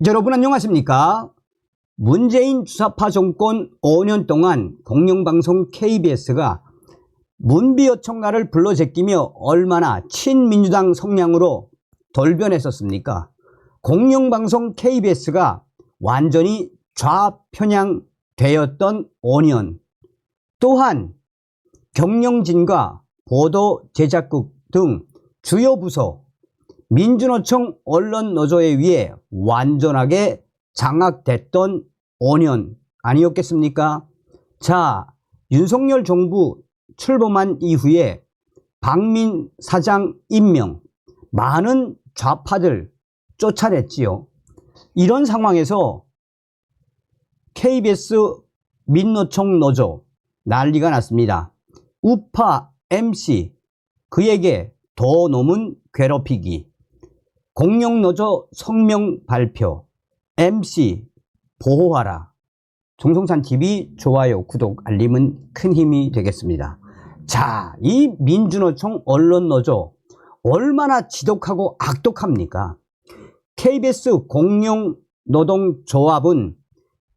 여러분 안녕하십니까? 문재인 주사파 정권 5년 동안 공영방송 KBS가 문비어청나를 불러 제끼며 얼마나 친민주당 성향으로 돌변했었습니까? 공영방송 KBS가 완전히 좌편향되었던 5년, 또한 경영진과 보도 제작국 등 주요 부서, 민주노총 언론노조에 의해 완전하게 장악됐던 5년 아니었겠습니까? 자, 윤석열 정부 출범한 이후에 박민 사장 임명, 많은 좌파들 쫓아냈지요. 이런 상황에서 KBS 민노총 노조 난리가 났습니다. 우파 MC, 그에게 더 넘은 괴롭히기, 공영노조 성명 발표, MC 보호하라. 정성산TV 좋아요, 구독, 알림은 큰 힘이 되겠습니다. 자, 이 민주노총 언론노조 얼마나 지독하고 악독합니까? KBS 공영노동조합은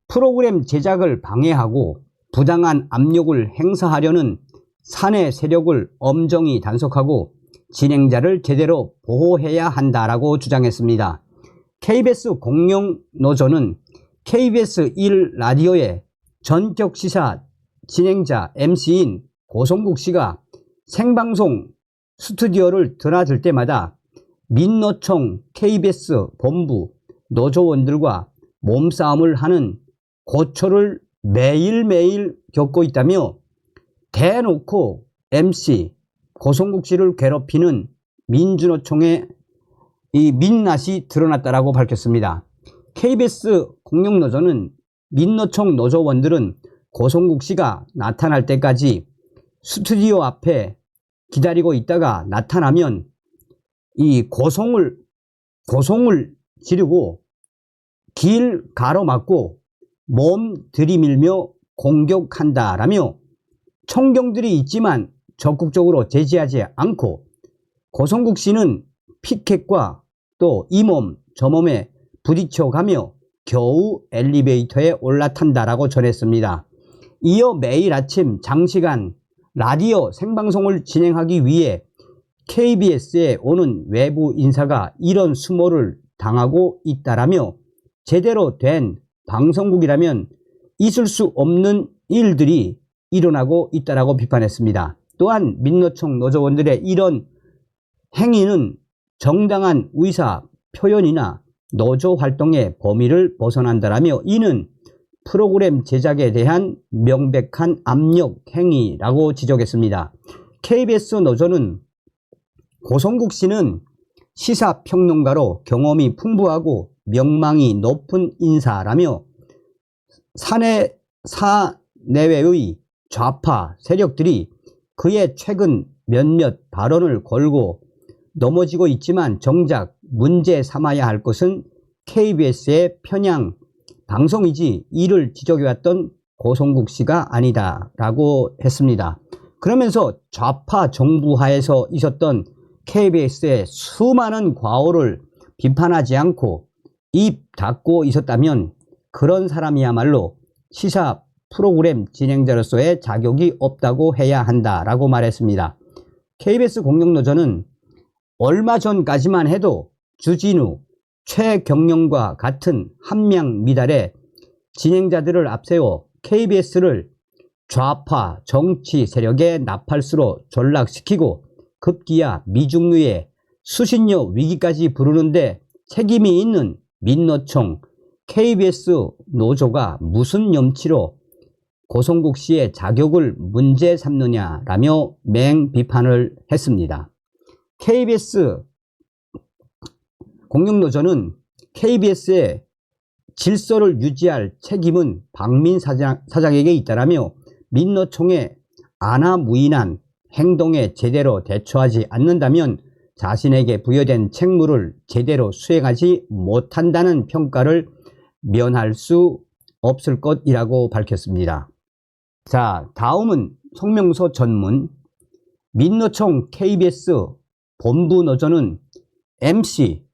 프로그램 제작을 방해하고 부당한 압력을 행사하려는 사내 세력을 엄정히 단속하고 진행자를 제대로 보호해야 한다라고 주장했습니다. KBS 공영노조는 KBS 1라디오의 전격 시사 진행자 MC인 고성국 씨가 생방송 스튜디오를 드나들 때마다 민노총 KBS 본부 노조원들과 몸싸움을 하는 고초를 매일매일 겪고 있다며 대놓고 MC 고성국 씨를 괴롭히는 민주노총의 이 민낯이 드러났다라고 밝혔습니다. KBS 공영노조는 민노총 노조원들은 고성국 씨가 나타날 때까지 스튜디오 앞에 기다리고 있다가 나타나면 이 고성을 지르고 길 가로막고 몸 들이밀며 공격한다라며 총경들이 있지만 적극적으로 제지하지 않고 고성국 씨는 피켓과 또 이 몸 저 몸에 부딪혀가며 겨우 엘리베이터에 올라탄다라고 전했습니다. 이어 매일 아침 장시간 라디오 생방송을 진행하기 위해 KBS에 오는 외부 인사가 이런 수모를 당하고 있다라며 제대로 된 방송국이라면 있을 수 없는 일들이 일어나고 있다라고 비판했습니다. 또한 민노총 노조원들의 이런 행위는 정당한 의사 표현이나 노조 활동의 범위를 벗어난다라며 이는 프로그램 제작에 대한 명백한 압력 행위라고 지적했습니다. KBS 노조는 고성국 씨는 시사평론가로 경험이 풍부하고 명망이 높은 인사라며 사내외의 좌파 세력들이 그의 최근 몇몇 발언을 걸고 넘어지고 있지만 정작 문제 삼아야 할 것은 KBS의 편향 방송이지 이를 지적해왔던 고성국 씨가 아니다라고 했습니다. 그러면서 좌파 정부 하에서 있었던 KBS의 수많은 과오를 비판하지 않고 입 닫고 있었다면 그런 사람이야말로 시사 프로그램 진행자로서의 자격이 없다고 해야 한다라고 말했습니다. KBS 공영노조는 얼마 전까지만 해도 주진우, 최경영과 같은 함량 미달의 진행자들을 앞세워 KBS를 좌파 정치 세력의 나팔수로 전락시키고 급기야 미중유의 수신료 위기까지 부르는데 책임이 있는 민노총 KBS 노조가 무슨 염치로 고성국 씨의 자격을 문제 삼느냐라며 맹비판을 했습니다. KBS 공영노조는 KBS의 질서를 유지할 책임은 박민 사장에게 있다라며 민노총의 안하무인한 행동에 제대로 대처하지 않는다면 자신에게 부여된 책무를 제대로 수행하지 못한다는 평가를 면할 수 없을 것이라고 밝혔습니다. 자, 다음은 성명서 전문. 민노총 KBS 본부 노조는 MC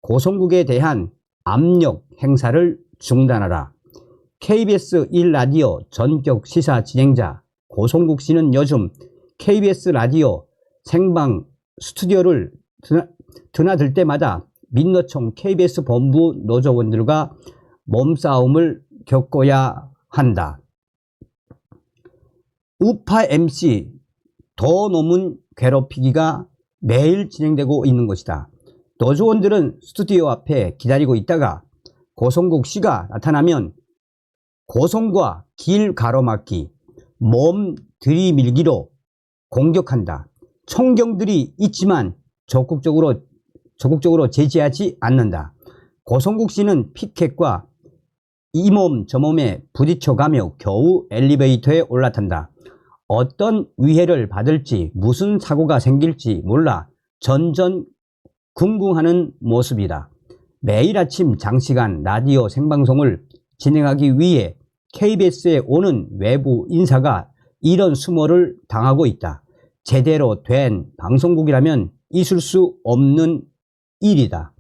고성국에 대한 압력 행사를 중단하라. KBS 1라디오 전격 시사 진행자 고성국 씨는 요즘 KBS 라디오 생방 스튜디오를 드나들 때마다 민노총 KBS 본부 노조원들과 몸싸움을 겪어야 한다. 우파 MC 도노문 괴롭히기가 매일 진행되고 있는 것이다. 노조원들은 스튜디오 앞에 기다리고 있다가 고성국 씨가 나타나면 고성과 길 가로막기, 몸 들이밀기로 공격한다. 총경들이 있지만 적극적으로 제지하지 않는다. 고성국 씨는 피켓과 이 몸 저 몸에 부딪혀가며 겨우 엘리베이터에 올라탄다. 어떤 위해를 받을지 무슨 사고가 생길지 몰라 전전긍긍하는 모습이다. 매일 아침 장시간 라디오 생방송을 진행하기 위해 KBS에 오는 외부 인사가 이런 수모를 당하고 있다. 제대로 된 방송국이라면 있을 수 없는 일이다.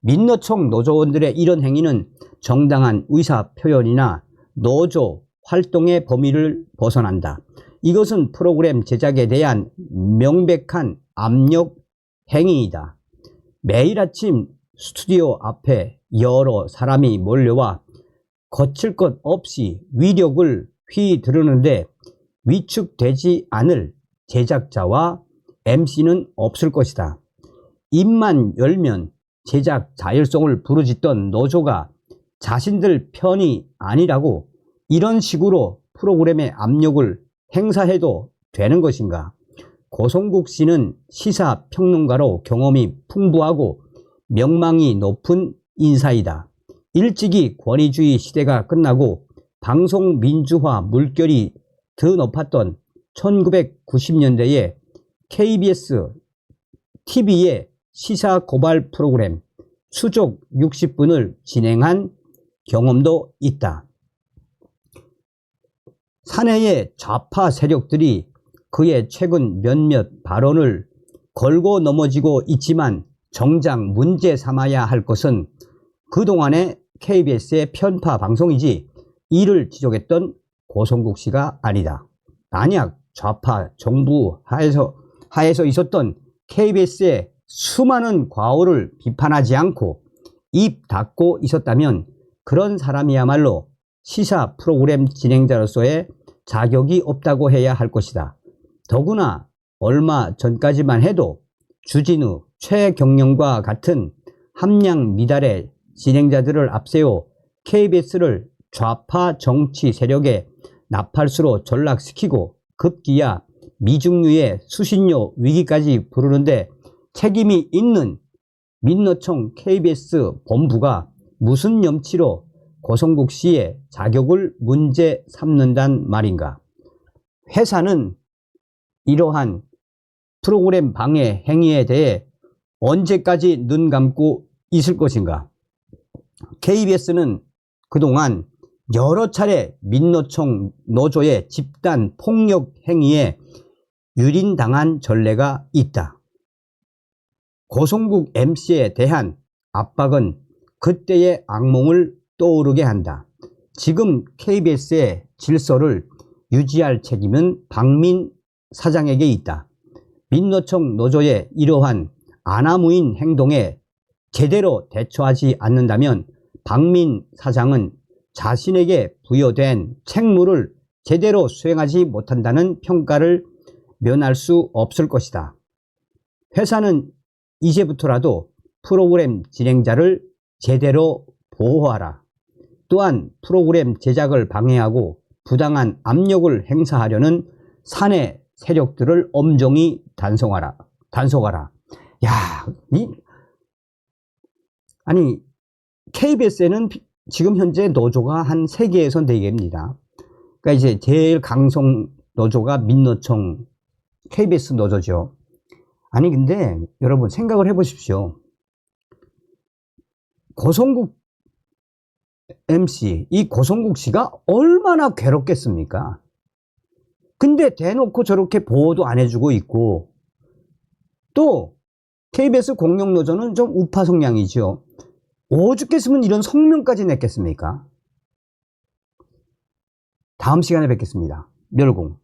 민노총 노조원들의 이런 행위는 정당한 의사표현이나 노조 활동의 범위를 벗어난다. 이것은 프로그램 제작에 대한 명백한 압력 행위이다. 매일 아침 스튜디오 앞에 여러 사람이 몰려와 거칠 것 없이 위력을 휘두르는데 위축되지 않을 제작자와 MC는 없을 것이다. 입만 열면 제작 자율성을 부르짖던 노조가 자신들 편이 아니라고 이런 식으로 프로그램의 압력을 행사해도 되는 것인가? 고성국 씨는 시사평론가로 경험이 풍부하고 명망이 높은 인사이다. 일찍이 권위주의 시대가 끝나고 방송 민주화 물결이 더 높았던 1990년대에 KBS TV의 시사 고발 프로그램 수족 60분을 진행한 경험도 있다. 사내의 좌파 세력들이 그의 최근 몇몇 발언을 걸고 넘어지고 있지만 정작 문제 삼아야 할 것은 그동안의 KBS의 편파 방송이지 이를 지적했던 고성국 씨가 아니다. 만약 좌파 정부 하에서 있었던 KBS의 수많은 과오를 비판하지 않고 입 닫고 있었다면 그런 사람이야말로 시사 프로그램 진행자로서의 자격이 없다고 해야 할 것이다. 더구나 얼마 전까지만 해도 주진우, 최경영과 같은 함량 미달의 진행자들을 앞세워 KBS를 좌파 정치 세력의 나팔수로 전락시키고 급기야 미중유의 수신료 위기까지 부르는데 책임이 있는 민노총 KBS 본부가 무슨 염치로 고성국 씨의 자격을 문제 삼는단 말인가? 회사는 이러한 프로그램 방해 행위에 대해 언제까지 눈 감고 있을 것인가? KBS는 그동안 여러 차례 민노총 노조의 집단 폭력 행위에 유린당한 전례가 있다. 고성국 MC에 대한 압박은 그때의 악몽을 떠오르게 한다. 지금 KBS의 질서를 유지할 책임은 박민 사장에게 있다. 민노총 노조의 이러한 아나무인 행동에 제대로 대처하지 않는다면 박민 사장은 자신에게 부여된 책무를 제대로 수행하지 못한다는 평가를 면할 수 없을 것이다. 회사는 이제부터라도 프로그램 진행자를 제대로 보호하라. 또한 프로그램 제작을 방해하고 부당한 압력을 행사하려는 사내 세력들을 엄정히 단속하라. 야, 아니 KBS에는 지금 현재 노조가 한 3개에서 4개입니다. 그러니까 이제 제일 강성 노조가 민노총 KBS 노조죠. 아니 근데 여러분 생각을 해보십시오. 고성국 MC, 이 고성국 씨가 얼마나 괴롭겠습니까? 근데 대놓고 저렇게 보호도 안 해주고 있고, 또 KBS 공영노조는 좀 우파 성향이죠. 오죽했으면 이런 성명까지 냈겠습니까? 다음 시간에 뵙겠습니다. 멸공.